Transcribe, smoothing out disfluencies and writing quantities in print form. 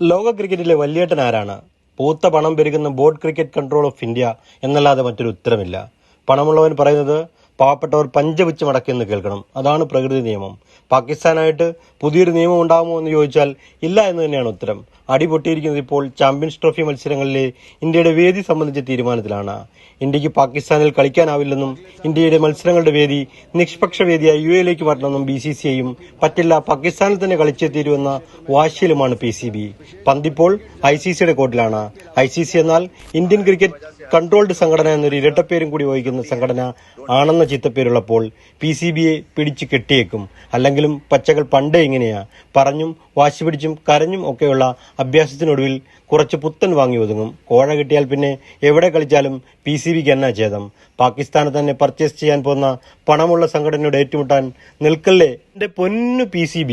ലോക ക്രിക്കറ്റിലെ വല്യേട്ടൻ ആരാണ്? പൂത്ത പണം പെരുകുന്ന board cricket control of India എന്നല്ലാതെ മറ്റൊരു ഉത്തരമില്ല. പണമുള്ളവൻ പറയുന്നത് പാവപ്പെട്ടവർ പഞ്ചവെച്ച് മടക്കിയെന്ന് കേൾക്കണം. അതാണ് പ്രകൃതി നിയമം. പാകിസ്ഥാനായിട്ട് പുതിയൊരു നിയമം ഉണ്ടാകുമോ എന്ന് ചോദിച്ചാൽ ഇല്ല എന്ന് തന്നെയാണ് ഉത്തരം. അടിപൊട്ടിയിരിക്കുന്നത് ഇപ്പോൾ ചാമ്പ്യൻസ് ട്രോഫി മത്സരങ്ങളിലെ ഇന്ത്യയുടെ വേദി സംബന്ധിച്ച തീരുമാനത്തിലാണ്. ഇന്ത്യക്ക് പാകിസ്ഥാനിൽ കളിക്കാനാവില്ലെന്നും ഇന്ത്യയുടെ മത്സരങ്ങളുടെ വേദി നിഷ്പക്ഷ വേദിയായി UAE മാറ്റണമെന്നും BCCIയും പറ്റില്ല, പാകിസ്ഥാനിൽ തന്നെ കളിച്ചേ തീരുവെന്ന വാശിയിലുമാണ് PCB. പന്തിപ്പോൾ ICCയുടെ കോർട്ടിലാണ്. ICC എന്നാൽ ഇന്ത്യൻ ക്രിക്കറ്റ് കൺട്രോൾഡ് സംഘടന എന്നൊരു ഇരട്ടപ്പേരും കൂടി വഹിക്കുന്ന സംഘടന ആണെന്ന ചിത്തപ്പേരുള്ളപ്പോൾ PCBയെ പിടിച്ചു കെട്ടിയേക്കും. അല്ലെങ്കിലും പച്ചകൾ പണ്ടേ ഇങ്ങനെയാ. പറഞ്ഞും വാശി പിടിച്ചും കരഞ്ഞും ഒക്കെയുള്ള അഭ്യാസത്തിനൊടുവിൽ കുറച്ച് പുത്തൻ വാങ്ങി ഒതുങ്ങും. കോഴ കിട്ടിയാൽ പിന്നെ എവിടെ കളിച്ചാലും PCBക്ക് എന്നാ ഛേദം? പാകിസ്ഥാനെ തന്നെ പർച്ചേസ് ചെയ്യാൻ പോകുന്ന പണമുള്ള സംഘടനയോട് ഏറ്റുമുട്ടാൻ നിൽക്കല്ലേ എന്റെ പൊന്നു PCB.